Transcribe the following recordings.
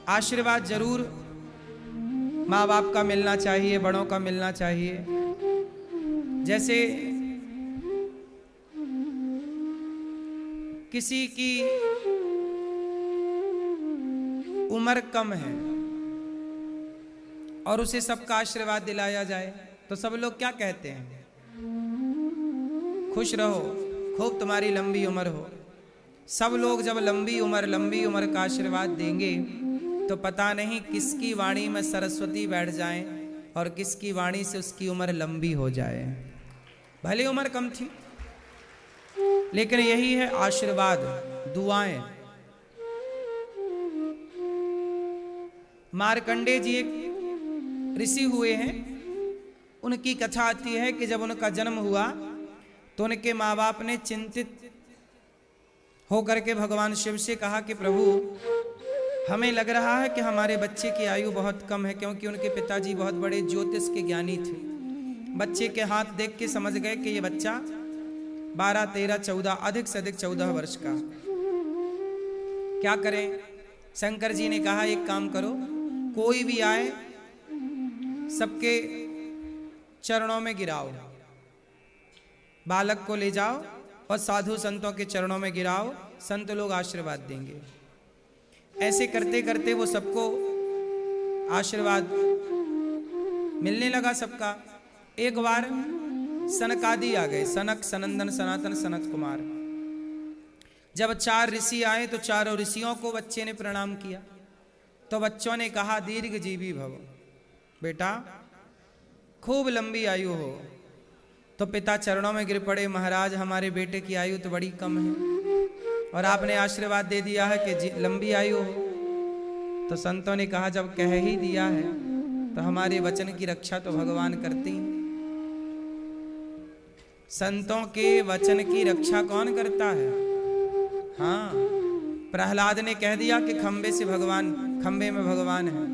आशीर्वाद जरूर माँ बाप का मिलना चाहिए, बड़ों का मिलना चाहिए। जैसे किसी की उम्र कम है और उसे सबका आशीर्वाद दिलाया जाए तो सब लोग क्या कहते हैं? खुश रहो, खूब तुम्हारी लंबी उम्र हो। सब लोग जब लंबी उम्र का आशीर्वाद देंगे तो पता नहीं किसकी वाणी में सरस्वती बैठ जाएं और किसकी वाणी से उसकी उम्र लंबी हो जाए। भले उम्र कम थी, लेकिन यही है आशीर्वाद, दुआएं। मार्कंडेय जी एक ऋषि हुए हैं। उनकी कथा आती है कि जब उनका जन्म हुआ तो उनके माँ बाप ने चिंतित होकर के भगवान शिव से कहा कि प्रभु, हमें लग रहा है कि हमारे बच्चे की आयु बहुत कम है, क्योंकि उनके पिताजी बहुत बड़े ज्योतिष के ज्ञानी थे। बच्चे के हाथ देख के समझ गए कि ये बच्चा 12, 13, 14, अधिक से अधिक 14 वर्ष का। क्या करें? शंकर जी ने कहा एक काम करो, कोई भी आए सबके चरणों में गिराओ, बालक को ले जाओ और साधु संतों के चरणों में गिराओ, संत लोग आशीर्वाद देंगे। ऐसे करते करते वो सबको आशीर्वाद मिलने लगा सबका। एक बार सनकादि आ गए, सनक, सनंदन, सनातन, सनत कुमार। जब 4 ऋषि आए तो चारों ऋषियों को बच्चे ने प्रणाम किया। तो बच्चों ने कहा दीर्घ जीवी भव, बेटा खूब लंबी आयु हो। तो पिता चरणों में गिर पड़े, महाराज हमारे बेटे की आयु तो बड़ी कम है और आपने आशीर्वाद दे दिया है कि लंबी आयु हो। तो संतों ने कहा जब कह ही दिया है तो हमारे वचन की रक्षा तो भगवान करते हैं। संतों के वचन की रक्षा कौन करता है? हाँ, प्रहलाद ने कह दिया कि खंबे में भगवान है।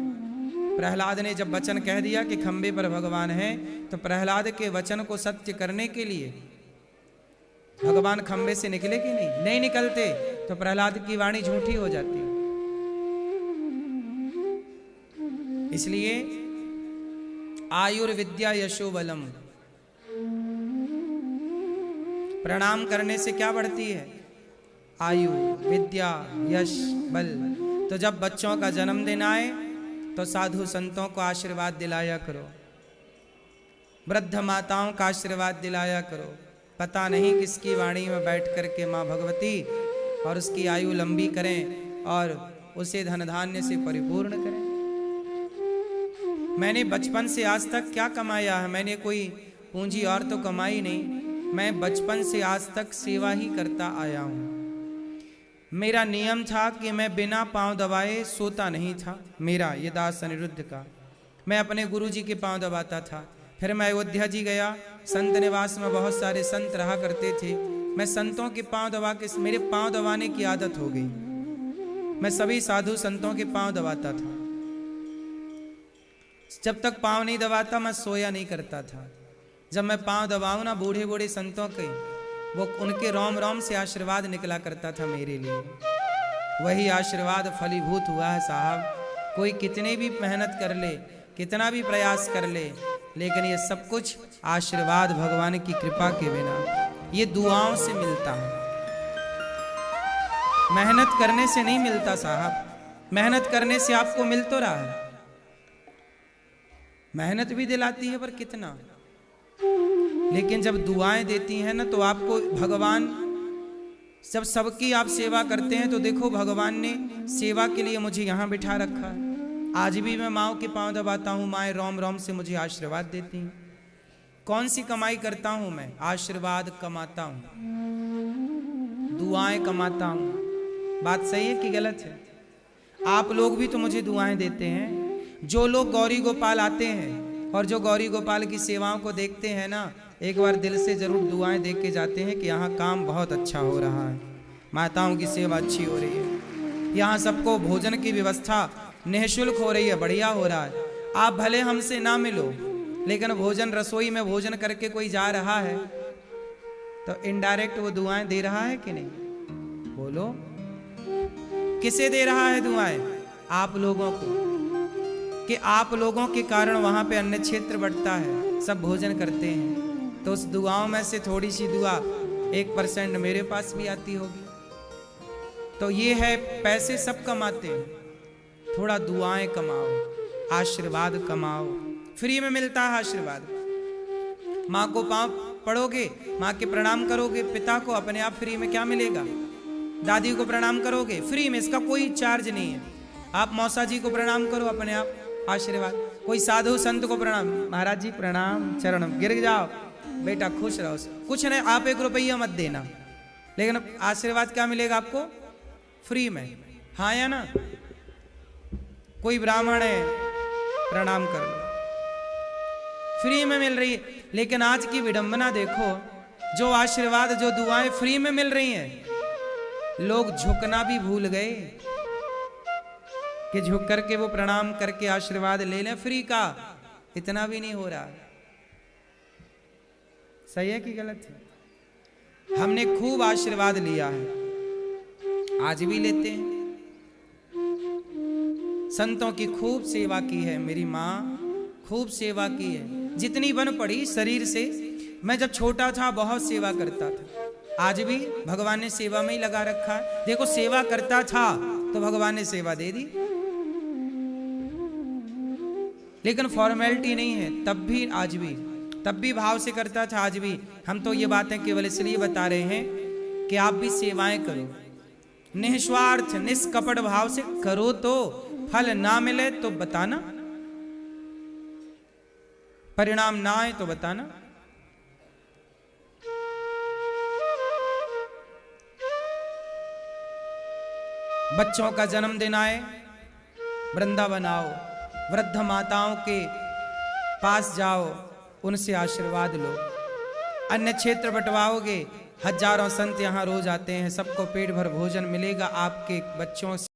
प्रहलाद ने जब वचन कह दिया कि खंबे पर भगवान है तो प्रहलाद के वचन को सत्य करने के लिए भगवान खंबे से निकले कि नहीं? नहीं निकलते तो प्रहलाद की वाणी झूठी हो जाती। इसलिए आयुर्विद्या यशो बलम, प्रणाम करने से क्या बढ़ती है? आयु, विद्या, यश, बल। तो जब बच्चों का जन्मदिन आए तो साधु संतों को आशीर्वाद दिलाया करो, वृद्ध माताओं का आशीर्वाद दिलाया करो। पता नहीं किसकी वाणी में बैठ करके माँ भगवती और उसकी आयु लंबी करें और उसे धन धान्य से परिपूर्ण करें। मैंने बचपन से आज तक क्या कमाया है? मैंने कोई पूंजी और तो कमाई नहीं। मैं बचपन से आज तक सेवा ही करता आया हूँ। मेरा नियम था कि मैं बिना पांव दबाए सोता नहीं था। मेरा ये दास अनिरुद्ध का, मैं अपने गुरुजी के पांव दबाता था। फिर मैं अयोध्या जी गया, संत निवास में बहुत सारे संत रहा करते थे। मैं संतों के पांव दबा के, मेरे पांव दबाने की आदत हो गई। मैं सभी साधु संतों के पांव दबाता था। जब तक पांव नहीं दबाता मैं सोया नहीं करता था। जब मैं पांव दबाऊं ना बूढ़े बूढ़े संतों के, वो उनके रोम रोम से आशीर्वाद निकला करता था मेरे लिए। वही आशीर्वाद फलीभूत हुआ है साहब। कोई कितने भी मेहनत कर ले, कितना भी प्रयास कर ले, लेकिन ये सब कुछ आशीर्वाद भगवान की कृपा के बिना, ये दुआओं से मिलता है। मेहनत करने से नहीं मिलता साहब। मेहनत करने से आपको मिल तो रहा है, मेहनत भी दिलाती है पर कितना। लेकिन जब दुआएं देती हैं ना तो आपको भगवान, जब सबकी आप सेवा करते हैं तो देखो भगवान ने सेवा के लिए मुझे यहाँ बिठा रखा है। आज भी मैं माँओं के पांव दबाता हूँ, माएँ रोम रोम से मुझे आशीर्वाद देती हैं। कौन सी कमाई करता हूँ मैं? आशीर्वाद कमाता हूँ, दुआएं कमाता हूँ। बात सही है कि गलत है? आप लोग भी तो मुझे दुआएं देते हैं। जो लोग गौरी गोपाल आते हैं और जो गौरी गोपाल की सेवाओं को देखते हैं ना, एक बार दिल से जरूर दुआएं देख के जाते हैं कि यहाँ काम बहुत अच्छा हो रहा है, माताओं की सेवा अच्छी हो रही है, यहाँ सबको भोजन की व्यवस्था निःशुल्क हो रही है, बढ़िया हो रहा है। आप भले हमसे ना मिलो, लेकिन भोजन, रसोई में भोजन करके कोई जा रहा है तो इनडायरेक्ट वो दुआएं दे रहा है कि नहीं? बोलो, किसे दे रहा है दुआएं? आप लोगों को, कि आप लोगों के कारण वहां पे अन्न क्षेत्र बढ़ता है, सब भोजन करते हैं। तो उस दुआओं में से थोड़ी सी दुआ 1% मेरे पास भी आती होगी। तो ये है, पैसे सब कमाते हैं, थोड़ा दुआएं कमाओ, आशीर्वाद कमाओ। फ्री में मिलता है आशीर्वाद। माँ को पाँव पड़ोगे, माँ के प्रणाम करोगे, पिता को अपने आप फ्री में क्या मिलेगा। दादी को प्रणाम करोगे फ्री में, इसका कोई चार्ज नहीं है। आप मौसा जी को प्रणाम करो, अपने आप आशीर्वाद। कोई साधु संत को प्रणाम, महाराज जी प्रणाम, चरण गिर जाओ, बेटा खुश रहो, कुछ नहीं, आप 1 रुपया मत देना, लेकिन आशीर्वाद क्या मिलेगा आपको फ्री में। हाँ या ना। कोई ब्राह्मण है, प्रणाम कर लो, फ्री में मिल रही है। लेकिन आज की विडंबना देखो, जो आशीर्वाद, जो दुआएं फ्री में मिल रही हैं, लोग झुकना भी भूल गए कि झुक करके वो प्रणाम करके आशीर्वाद ले लें फ्री का। इतना भी नहीं हो रहा। सही है कि गलत है? हमने खूब आशीर्वाद लिया है, आज भी लेते हैं। संतों की खूब सेवा की है, मेरी माँ खूब सेवा की है, जितनी बन पड़ी शरीर से। मैं जब छोटा था बहुत सेवा करता था, आज भी भगवान ने सेवा में ही लगा रखा है। देखो, सेवा करता था तो भगवान ने सेवा दे दी, लेकिन फॉर्मेलिटी नहीं है। तब भी आज भी, तब भी भाव से करता था, आज भी। हम तो ये बातें केवल इसलिए बता रहे हैं कि आप भी सेवाएं करो, निस्वार्थ निष्कपट भाव से करो, तो फल ना मिले तो बताना, परिणाम ना आए तो बताना। बच्चों का जन्मदिन आए, वृंदावन आओ, वृद्ध माताओं के पास जाओ, उनसे आशीर्वाद लो। अन्य क्षेत्र बंटवाओगे, हजारों संत यहाँ रोज आते हैं, सबको पेट भर भोजन मिलेगा, आपके बच्चों से